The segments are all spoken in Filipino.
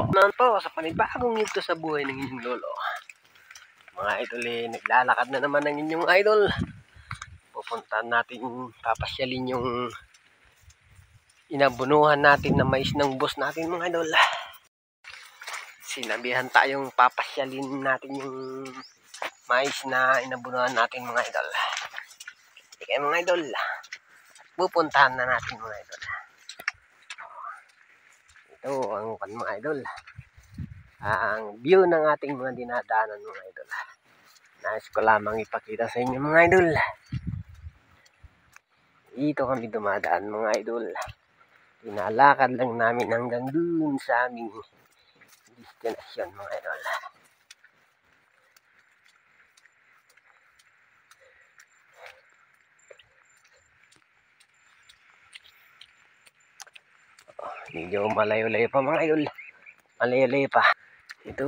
Naman po sa panibagong ito sa buhay ng inyong lolo. Mga idol, naglalakad na naman ng inyong idol. Pupuntahan natin, papasyalin yung inabunuhan natin na mais ng boss natin mga idol. Sinabihan tayong papasyalin natin yung mais na inabunuhan natin mga idol. Sige mga idol, pupuntahan na natin mga idol. Ito ang mga idol, ang view ng ating mga dinadaanan mga idol. Nais ko lamang ipakita sa inyo mga idol. Dito kami dumadaan mga idol. Pinalakad lang namin hanggang dun sa aming destinasyon mga idol. Medyo malayo-layo pa mga idol. Malayo-layo pa. Ito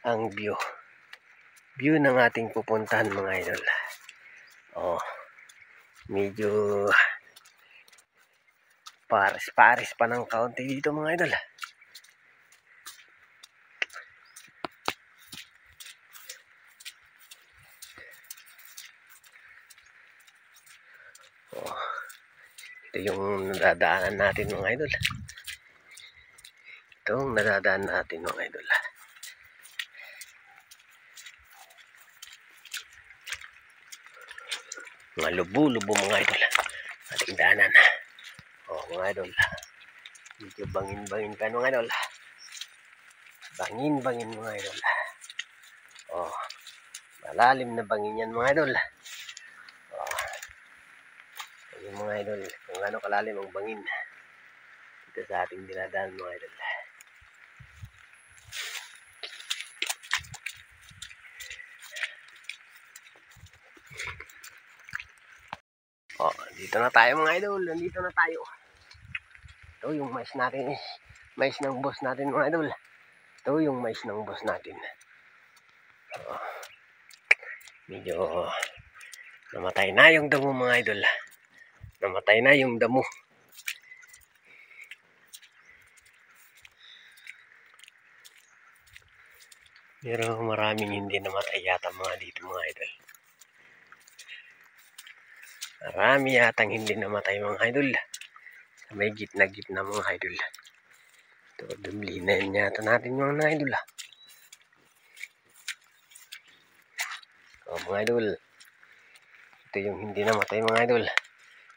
ang view. View ng ating pupuntahan mga idol. Medyo pares-pares pa ng kaunti dito mga idol. Ito yung nadadaanan natin mga idol. Ito ang nadadaanan natin mga idol. Mga lubo-lubo mga idol. Ating daanan. Mga idol. Medyo bangin-bangin ka mga idol. Bangin-bangin mga idol. Malalim na bangin yan mga idol. Yung mga idol, kung ano kalalim ang bangin dito sa ating dinadaan mga idol. Dito na tayo mga idol, nandito na tayo. Ito yung mais natin, mais ng boss natin mga idol. Ito yung mais ng boss natin. Medyo namatay na yung damo mga idol. Namatay na yung damo. Pero maraming hindi namatay yata mga dito mga idol. Marami yatang hindi namatay mga idol. May gitna-gitna mga idol. Ito, dublinayin yata natin mga idol. Mga idol. Ito yung hindi namatay mga idol.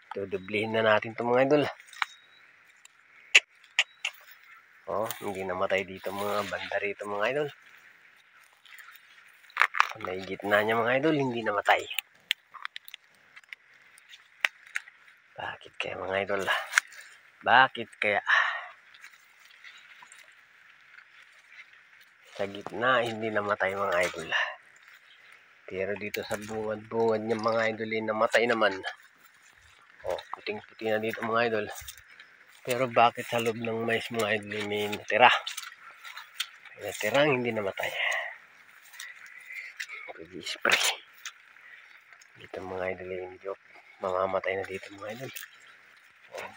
Ito, dublihin na natin ito mga idol. Hindi namatay dito mga banda rito mga idol. May gitna niya mga idol, hindi namatay. Bakit kaya mga idol? Bakit kaya? Sa gitna, hindi namatay mga idol. Pero dito sa bungad-bungad niya mga idol, namatay naman. Puting-puti na dito mga idol. Pero bakit sa loob ng mais mga idol may natira? May natirang hindi namatay. Pag-i-spray. Dito mga idol, medyo mamamatay na dito mga idol.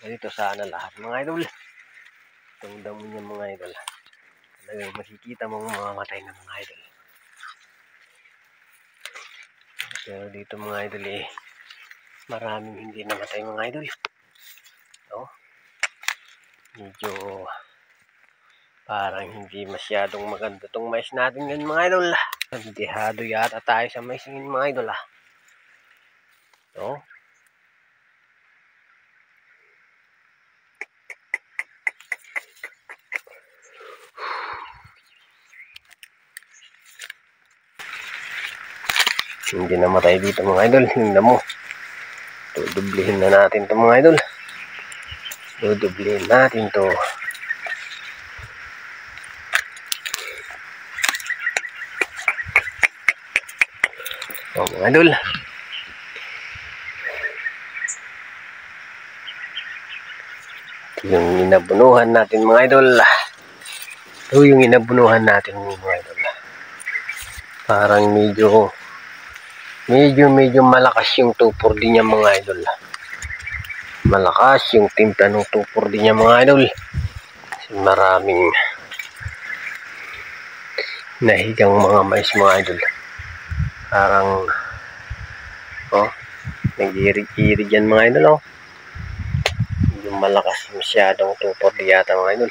Dito sana lahat mga idol. Itong damo niya mga idol. Talagang makikita mong mamamatay na mga idol. Pero dito mga idol maraming hindi namatay mga idol. Medyo parang hindi masyadong maganda itong mais natin ngayon mga idol. Dehado yata tayo sa mais ngayon mga idol. Hindi namatay dito mga idol. Hindi mo. Dudublihin na natin ito mga idol. Dudublihin natin ito. Mga idol. Ito yung inabunuhan natin mga idol. Ito yung inabunuhan natin mga idol. Parang medyo malakas yung 2,4-D niya mga idol. Malakas yung timpla ng 2,4-D niya mga idol. Kasi maraming nahigang mga mais mga idol. Parang nag-irig-irig yan mga idol. Yung malakas masyadong tupod yata mga idol.